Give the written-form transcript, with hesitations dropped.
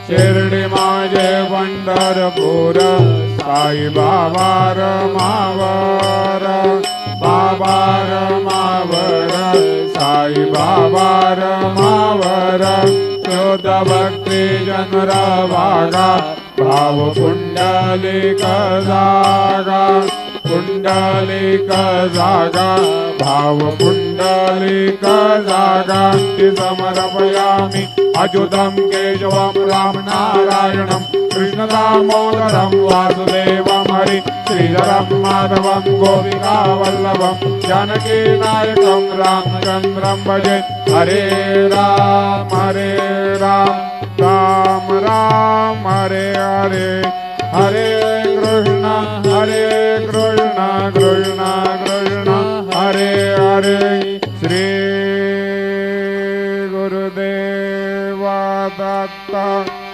शिर्डी माझे पंढरपूर साई बाबा रमावर बाबा रमावर साई बाबा रमावर शुद्ध भक्ती जनरवागा भाव पुंडलिक जागा पुंडलिक जागा भाव पुंडलिक जागा समर्पयामि अच्युतं केशवं राम नारायणं कृष्ण दामोदरं वासुदेवं हरि श्रीधरं माधवं गोपिका वल्लभं जानकी नायकं रामचन्द्रं भजे हरे राम राम राम हरे हरे हरे कृष्ण कृष्ण कृष्ण हरे हरे श्री गुरुदेव दत्त।